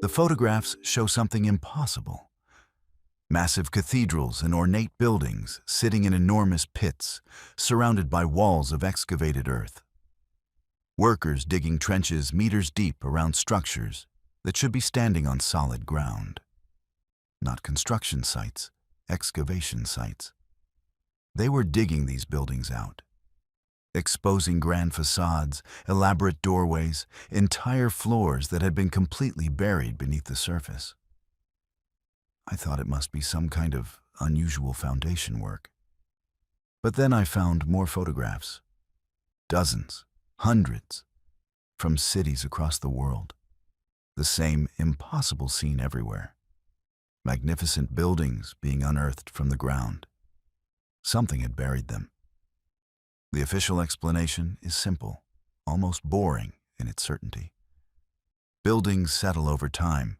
The photographs show something impossible. Massive cathedrals and ornate buildings sitting in enormous pits, surrounded by walls of excavated earth. Workers digging trenches meters deep around structures that should be standing on solid ground. Not construction sites, excavation sites. They were digging these buildings out, exposing grand facades, elaborate doorways, entire floors that had been completely buried beneath the surface. I thought it must be some kind of unusual foundation work. But then I found more photographs. Dozens, hundreds, from cities across the world. The same impossible scene everywhere. Magnificent buildings being unearthed from the ground. Something had buried them. The official explanation is simple, almost boring in its certainty. Buildings settle over time.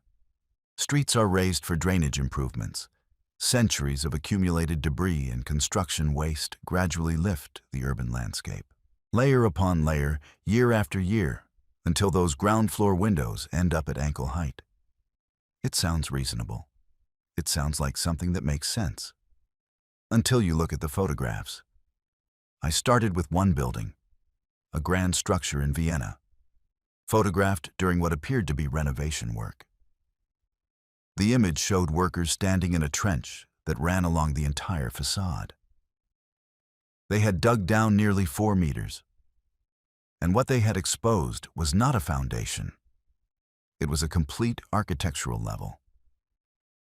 Streets are raised for drainage improvements. Centuries of accumulated debris and construction waste gradually lift the urban landscape. Layer upon layer, year after year, until those ground floor windows end up at ankle height. It sounds reasonable. It sounds like something that makes sense. Until you look at the photographs. I started with one building, a grand structure in Vienna, photographed during what appeared to be renovation work. The image showed workers standing in a trench that ran along the entire facade. They had dug down nearly 4 meters, and what they had exposed was not a foundation. It was a complete architectural level.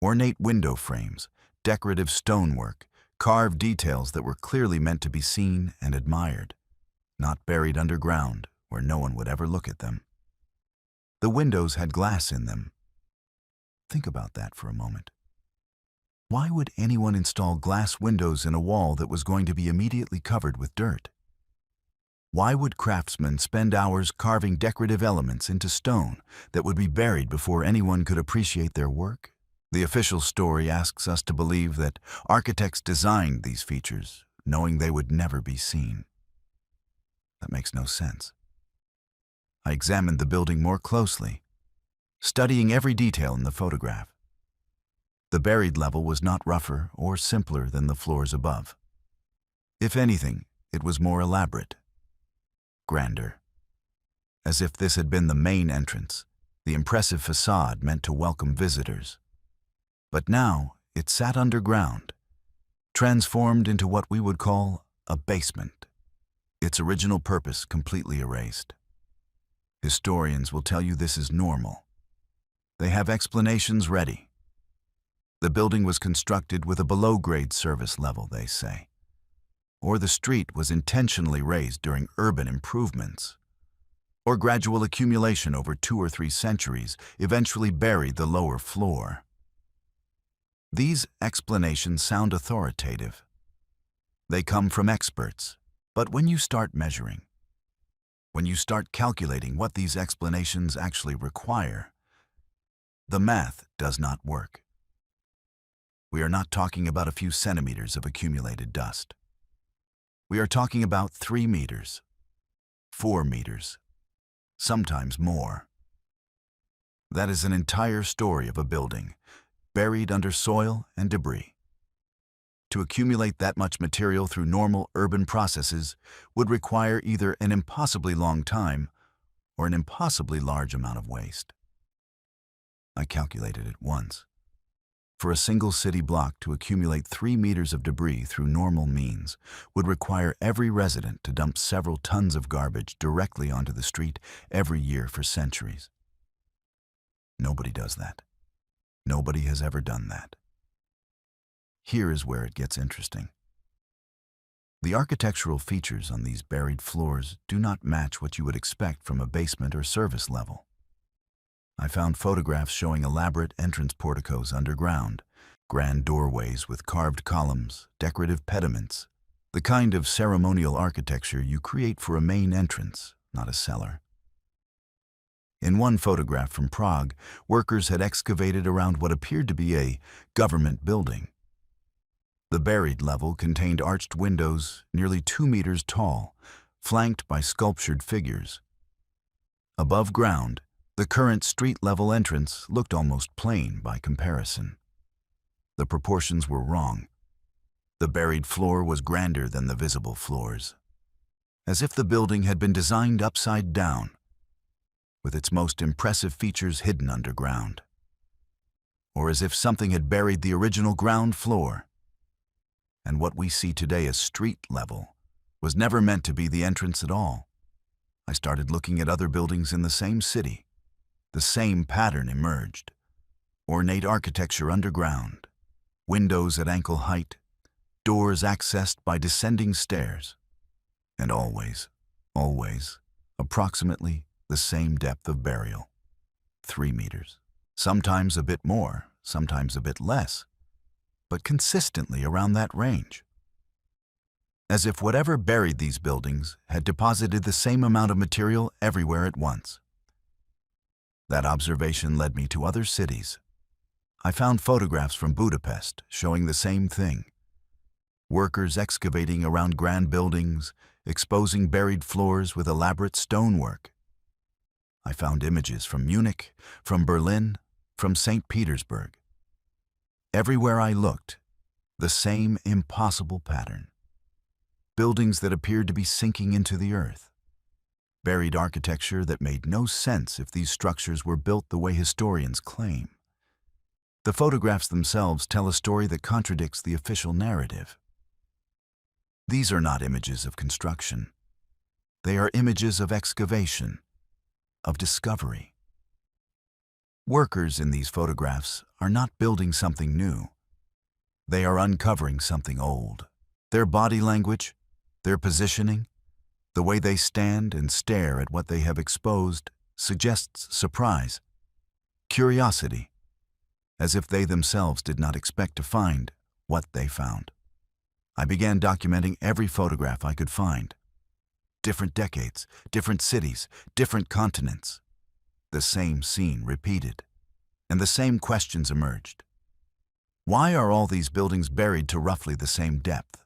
Ornate window frames, decorative stonework, carved details that were clearly meant to be seen and admired, not buried underground where no one would ever look at them. The windows had glass in them. Think about that for a moment. Why would anyone install glass windows in a wall that was going to be immediately covered with dirt? Why would craftsmen spend hours carving decorative elements into stone that would be buried before anyone could appreciate their work? The official story asks us to believe that architects designed these features, knowing they would never be seen. That makes no sense. I examined the building more closely, studying every detail in the photograph. The buried level was not rougher or simpler than the floors above. If anything, it was more elaborate, grander, as if this had been the main entrance, the impressive facade meant to welcome visitors. But now it sat underground, transformed into what we would call a basement, its original purpose completely erased. Historians will tell you this is normal. They have explanations ready. The building was constructed with a below-grade service level, they say. Or the street was intentionally raised during urban improvements. Or gradual accumulation over 2 or 3 centuries eventually buried the lower floor. These explanations sound authoritative. They come from experts. But when you start measuring, when you start calculating what these explanations actually require, the math does not work. We are not talking about a few centimeters of accumulated dust. We are talking about 3 meters, 4 meters, sometimes more. That is an entire story of a building, buried under soil and debris. To accumulate that much material through normal urban processes would require either an impossibly long time or an impossibly large amount of waste. I calculated it once. For a single city block to accumulate 3 meters of debris through normal means would require every resident to dump several tons of garbage directly onto the street every year for centuries. Nobody does that. Nobody has ever done that. Here is where it gets interesting. The architectural features on these buried floors do not match what you would expect from a basement or service level. I found photographs showing elaborate entrance porticos underground, grand doorways with carved columns, decorative pediments, the kind of ceremonial architecture you create for a main entrance, not a cellar. In one photograph from Prague, workers had excavated around what appeared to be a government building. The buried level contained arched windows nearly 2 meters tall, flanked by sculptured figures. Above ground, The current street-level entrance looked almost plain by comparison. The proportions were wrong. The buried floor was grander than the visible floors, as if the building had been designed upside down, with its most impressive features hidden underground, or as if something had buried the original ground floor. And what we see today as street level was never meant to be the entrance at all. I started looking at other buildings in the same city. The same pattern emerged. Ornate architecture underground, windows at ankle height, doors accessed by descending stairs, and always, approximately the same depth of burial, 3 meters. Sometimes a bit more, sometimes a bit less, but consistently around that range. As if whatever buried these buildings had deposited the same amount of material everywhere at once. That observation led me to other cities. I found photographs from Budapest showing the same thing. Workers excavating around grand buildings, exposing buried floors with elaborate stonework. I found images from Munich, from Berlin, from St. Petersburg. Everywhere I looked, the same impossible pattern. Buildings that appeared to be sinking into the earth. Buried architecture that made no sense if these structures were built the way historians claim. The photographs themselves tell a story that contradicts the official narrative. These are not images of construction. They are images of excavation, of discovery. Workers in these photographs are not building something new. They are uncovering something old. Their body language, their positioning, the way they stand and stare at what they have exposed suggests surprise, curiosity, as if they themselves did not expect to find what they found. I began documenting every photograph I could find. Different decades, different cities, different continents. The same scene repeated, and the same questions emerged. Why are all these buildings buried to roughly the same depth?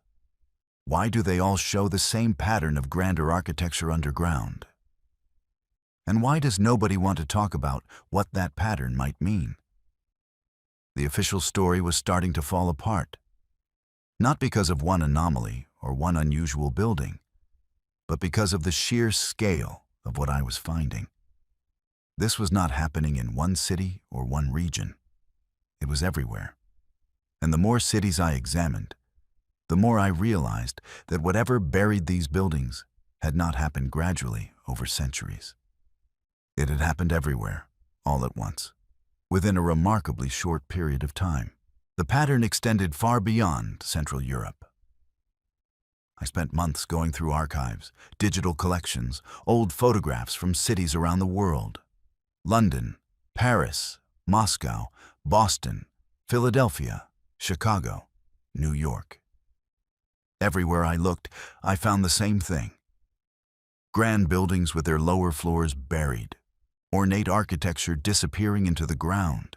Why do they all show the same pattern of grander architecture underground? And why does nobody want to talk about what that pattern might mean? The official story was starting to fall apart, not because of one anomaly or one unusual building, but because of the sheer scale of what I was finding. This was not happening in one city or one region. It was everywhere. And the more cities I examined, the more I realized that whatever buried these buildings had not happened gradually over centuries. It had happened everywhere, all at once, within a remarkably short period of time. The pattern extended far beyond Central Europe. I spent months going through archives, digital collections, old photographs from cities around the world. London, Paris, Moscow, Boston, Philadelphia, Chicago, New York. Everywhere I looked, I found the same thing. Grand buildings with their lower floors buried, ornate architecture disappearing into the ground,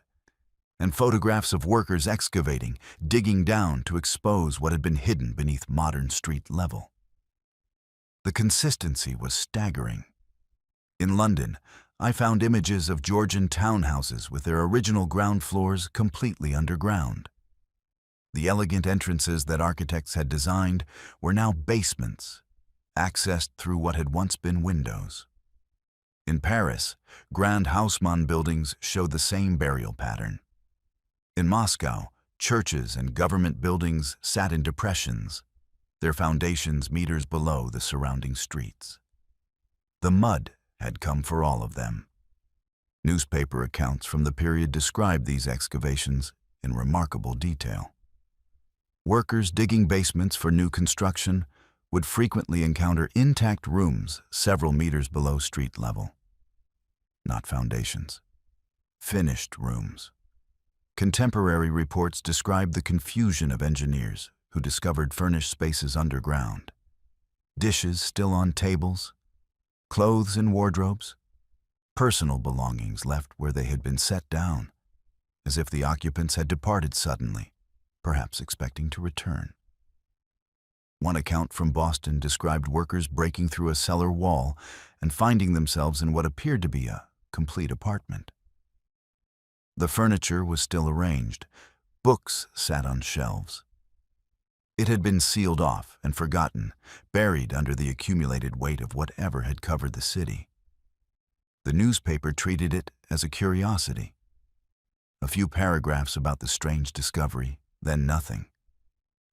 and photographs of workers excavating, digging down to expose what had been hidden beneath modern street level. The consistency was staggering. In London, I found images of Georgian townhouses with their original ground floors completely underground. The elegant entrances that architects had designed were now basements, accessed through what had once been windows. In Paris, grand Haussmann buildings showed the same burial pattern. In Moscow, churches and government buildings sat in depressions, their foundations meters below the surrounding streets. The mud had come for all of them. Newspaper accounts from the period described these excavations in remarkable detail. Workers digging basements for new construction would frequently encounter intact rooms several meters below street level. Not foundations. Finished rooms. Contemporary reports describe the confusion of engineers who discovered furnished spaces underground. Dishes still on tables, clothes in wardrobes, personal belongings left where they had been set down, as if the occupants had departed suddenly, perhaps expecting to return. One account from Boston described workers breaking through a cellar wall and finding themselves in what appeared to be a complete apartment. The furniture was still arranged. Books sat on shelves. It had been sealed off and forgotten, buried under the accumulated weight of whatever had covered the city. The newspaper treated it as a curiosity. A few paragraphs about the strange discovery, then nothing.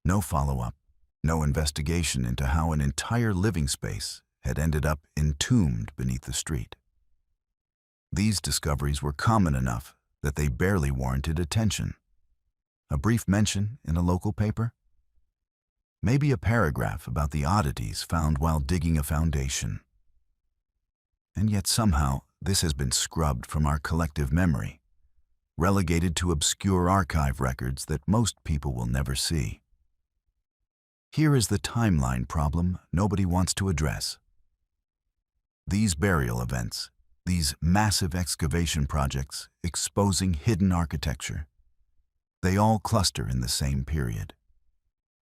No follow-up, no investigation into how an entire living space had ended up entombed beneath the street. These discoveries were common enough that they barely warranted attention. A brief mention in a local paper? Maybe a paragraph about the oddities found while digging a foundation. And yet somehow this has been scrubbed from our collective memory, relegated to obscure archive records that most people will never see. Here is the timeline problem nobody wants to address. These burial events, these massive excavation projects exposing hidden architecture, they all cluster in the same period,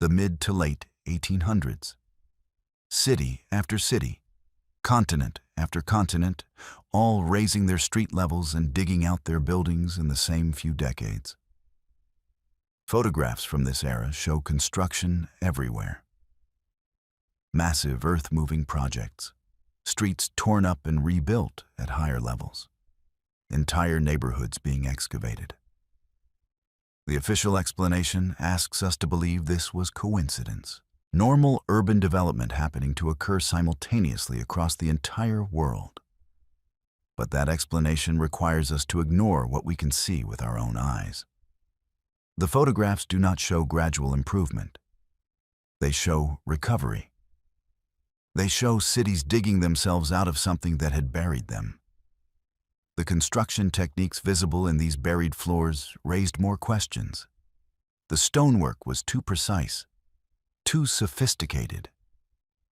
the mid to late 1800s. City after city, continent after continent, all raising their street levels and digging out their buildings in the same few decades. Photographs from this era show construction everywhere. Massive earth-moving projects, streets torn up and rebuilt at higher levels, entire neighborhoods being excavated. The official explanation asks us to believe this was coincidence. Normal urban development happening to occur simultaneously across the entire world. But that explanation requires us to ignore what we can see with our own eyes. The photographs do not show gradual improvement. They show recovery. They show cities digging themselves out of something that had buried them. The construction techniques visible in these buried floors raised more questions. The stonework was too precise, too sophisticated.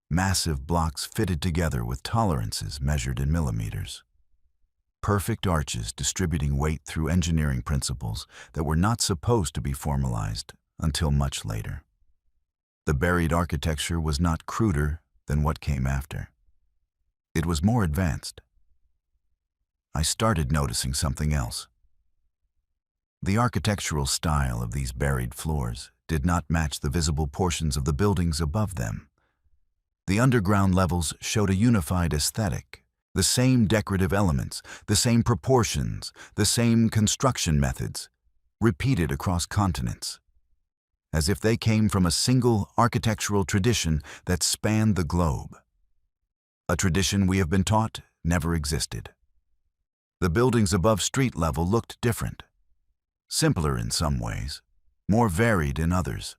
Massive blocks fitted together with tolerances measured in millimeters. Perfect arches distributing weight through engineering principles that were not supposed to be formalized until much later. The buried architecture was not cruder than what came after. It was more advanced. I started noticing something else. The architectural style of these buried floors did not match the visible portions of the buildings above them. The underground levels showed a unified aesthetic, the same decorative elements, the same proportions, the same construction methods, repeated across continents, as if they came from a single architectural tradition that spanned the globe. A tradition we have been taught never existed. The buildings above street level looked different, simpler in some ways, more varied in others,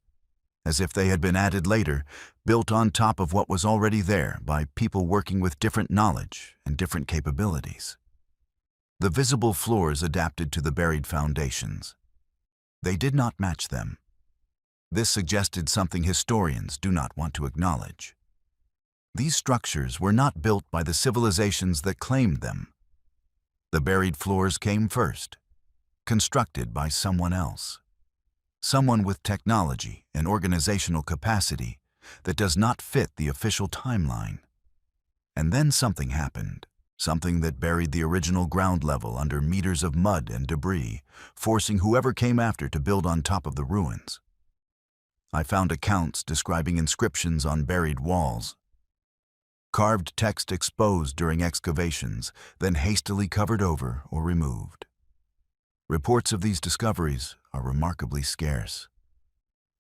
as if they had been added later, built on top of what was already there by people working with different knowledge and different capabilities. The visible floors adapted to the buried foundations. They did not match them. This suggested something historians do not want to acknowledge. These structures were not built by the civilizations that claimed them. The buried floors came first, constructed by someone else. Someone with technology and organizational capacity that does not fit the official timeline. And then something happened, something that buried the original ground level under meters of mud and debris, forcing whoever came after to build on top of the ruins. I found accounts describing inscriptions on buried walls, carved text exposed during excavations, then hastily covered over or removed. Reports of these discoveries are remarkably scarce,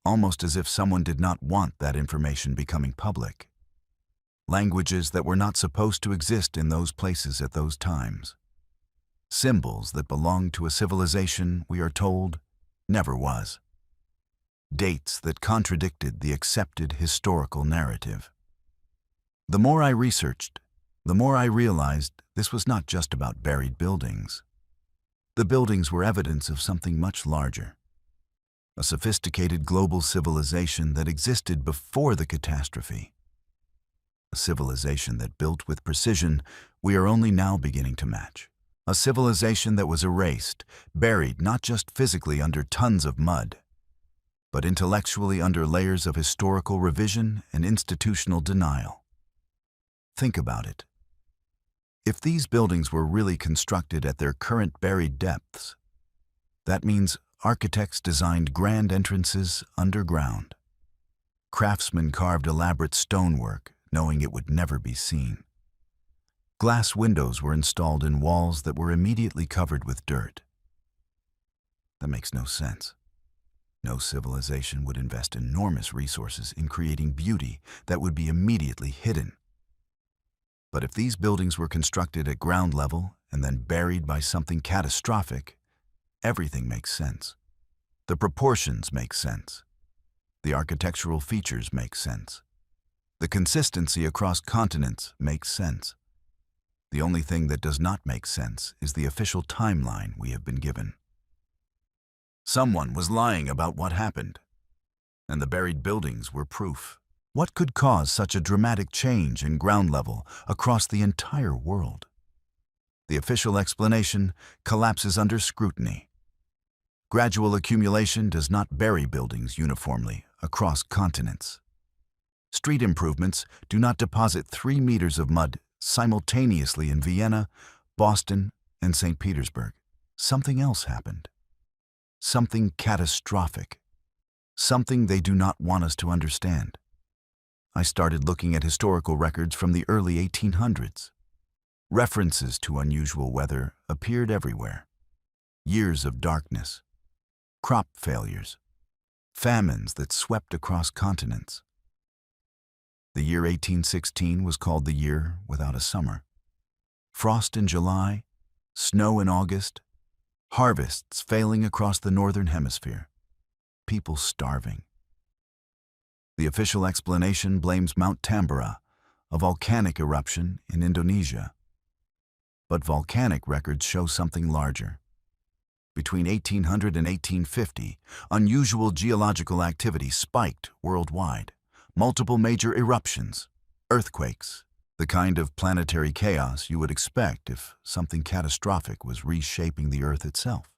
almost as if someone did not want that information becoming public. Languages that were not supposed to exist in those places at those times. Symbols that belonged to a civilization, we are told, never was. Dates that contradicted the accepted historical narrative. The more I researched, the more I realized this was not just about buried buildings. The buildings were evidence of something much larger. A sophisticated global civilization that existed before the catastrophe. A civilization that built with precision we are only now beginning to match. A civilization that was erased, buried not just physically under tons of mud, but intellectually under layers of historical revision and institutional denial. Think about it. If these buildings were really constructed at their current buried depths, that means architects designed grand entrances underground. Craftsmen carved elaborate stonework, knowing it would never be seen. Glass windows were installed in walls that were immediately covered with dirt. That makes no sense. No civilization would invest enormous resources in creating beauty that would be immediately hidden. But if these buildings were constructed at ground level and then buried by something catastrophic, everything makes sense. The proportions make sense. The architectural features make sense. The consistency across continents makes sense. The only thing that does not make sense is the official timeline we have been given. Someone was lying about what happened, and the buried buildings were proof. What could cause such a dramatic change in ground level across the entire world? The official explanation collapses under scrutiny. Gradual accumulation does not bury buildings uniformly across continents. Street improvements do not deposit 3 meters of mud simultaneously in Vienna, Boston, and St. Petersburg. Something else happened. Something catastrophic. Something they do not want us to understand. I started looking at historical records from the early 1800s. References to unusual weather appeared everywhere. Years of darkness, crop failures, famines that swept across continents. The year 1816 was called the year without a summer. Frost in July, snow in August, harvests failing across the northern hemisphere, people starving. The official explanation blames Mount Tambora, a volcanic eruption in Indonesia. But volcanic records show something larger. Between 1800 and 1850, unusual geological activity spiked worldwide. Multiple major eruptions, earthquakes, the kind of planetary chaos you would expect if something catastrophic was reshaping the Earth itself.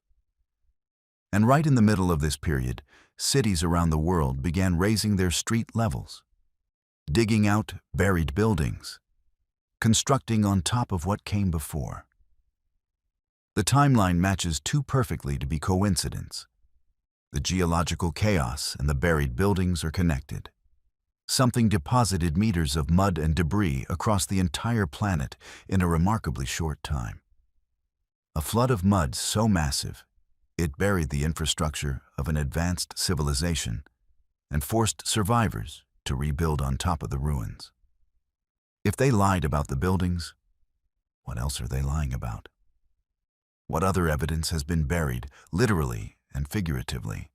And right in the middle of this period, cities around the world began raising their street levels, digging out buried buildings, constructing on top of what came before. The timeline matches too perfectly to be coincidence. The geological chaos and the buried buildings are connected. Something deposited meters of mud and debris across the entire planet in a remarkably short time. A flood of mud so massive, it buried the infrastructure of an advanced civilization and forced survivors to rebuild on top of the ruins. If they lied about the buildings, what else are they lying about? What other evidence has been buried, literally and figuratively?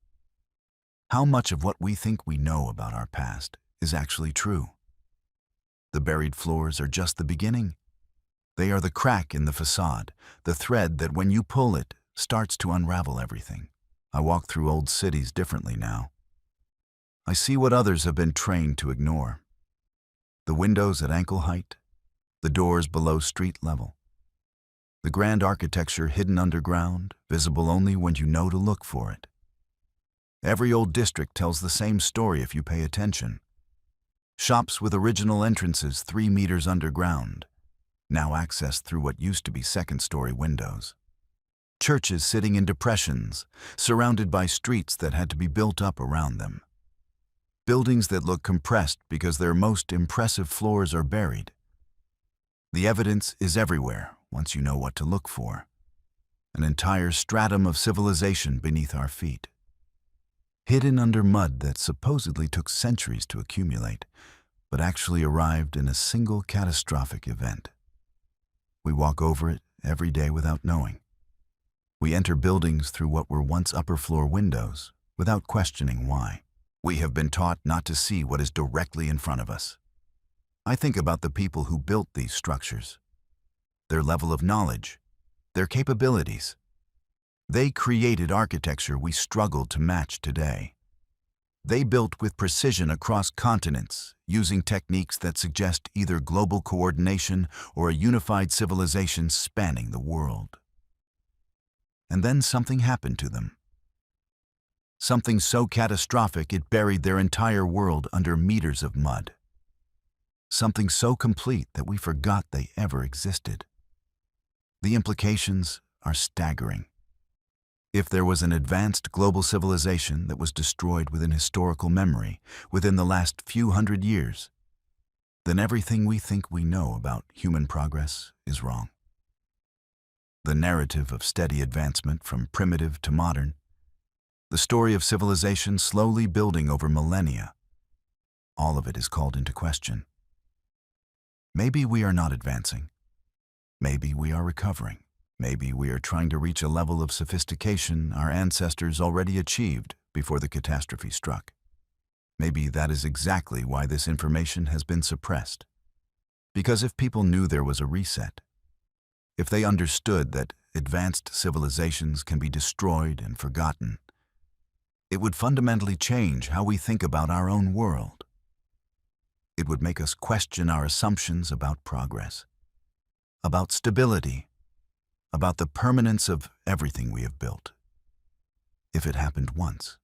How much of what we think we know about our past is actually true? The buried floors are just the beginning. They are the crack in the facade, the thread that when you pull it, starts to unravel everything. I walk through old cities differently now. I see what others have been trained to ignore. The windows at ankle height, the doors below street level. The grand architecture hidden underground, visible only when you know to look for it. Every old district tells the same story if you pay attention. Shops with original entrances 3 meters underground, now accessed through what used to be second-story windows. Churches sitting in depressions, surrounded by streets that had to be built up around them. Buildings that look compressed because their most impressive floors are buried. The evidence is everywhere once you know what to look for. An entire stratum of civilization beneath our feet. Hidden under mud that supposedly took centuries to accumulate, but actually arrived in a single catastrophic event. We walk over it every day without knowing. We enter buildings through what were once upper-floor windows, without questioning why. We have been taught not to see what is directly in front of us. I think about the people who built these structures, their level of knowledge, their capabilities. They created architecture we struggle to match today. They built with precision across continents, using techniques that suggest either global coordination or a unified civilization spanning the world. And then something happened to them. Something so catastrophic it buried their entire world under meters of mud. Something so complete that we forgot they ever existed. The implications are staggering. If there was an advanced global civilization that was destroyed within historical memory within the last few hundred years, then everything we think we know about human progress is wrong. The narrative of steady advancement from primitive to modern, the story of civilization slowly building over millennia, all of it is called into question. Maybe we are not advancing. Maybe we are recovering. Maybe we are trying to reach a level of sophistication our ancestors already achieved before the catastrophe struck. Maybe that is exactly why this information has been suppressed. Because if people knew there was a reset, if they understood that advanced civilizations can be destroyed and forgotten, it would fundamentally change how we think about our own world. It would make us question our assumptions about progress, about stability, about the permanence of everything we have built. If it happened once,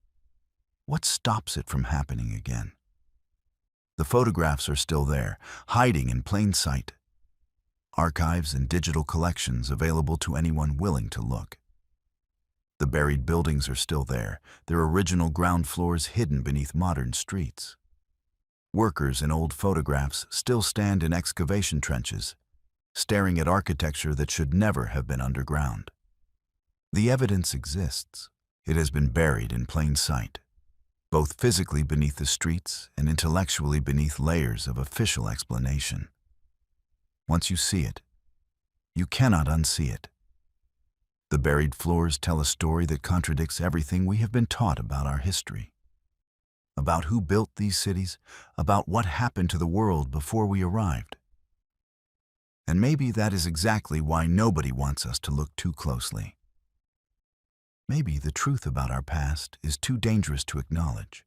what stops it from happening again? The photographs are still there, hiding in plain sight. Archives and digital collections available to anyone willing to look. The buried buildings are still there, their original ground floors hidden beneath modern streets. Workers in old photographs still stand in excavation trenches, staring at architecture that should never have been underground. The evidence exists. It has been buried in plain sight, both physically beneath the streets and intellectually beneath layers of official explanation. Once you see it, you cannot unsee it. The buried floors tell a story that contradicts everything we have been taught about our history. About who built these cities, about what happened to the world before we arrived. And maybe that is exactly why nobody wants us to look too closely. Maybe the truth about our past is too dangerous to acknowledge,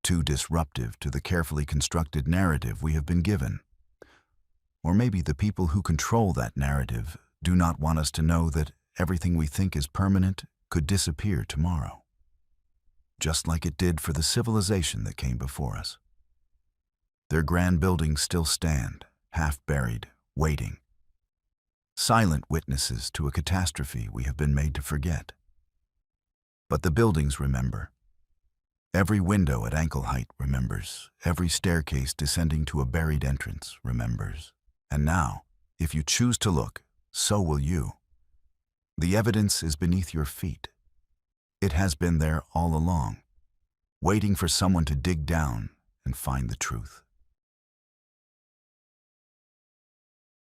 too disruptive to the carefully constructed narrative we have been given. Or maybe the people who control that narrative do not want us to know that everything we think is permanent could disappear tomorrow, just like it did for the civilization that came before us. Their grand buildings still stand, half buried, waiting, silent witnesses to a catastrophe we have been made to forget. But the buildings remember. Every window at ankle height remembers. Every staircase descending to a buried entrance remembers. And now, if you choose to look, so will you. The evidence is beneath your feet. It has been there all along, waiting for someone to dig down and find the truth.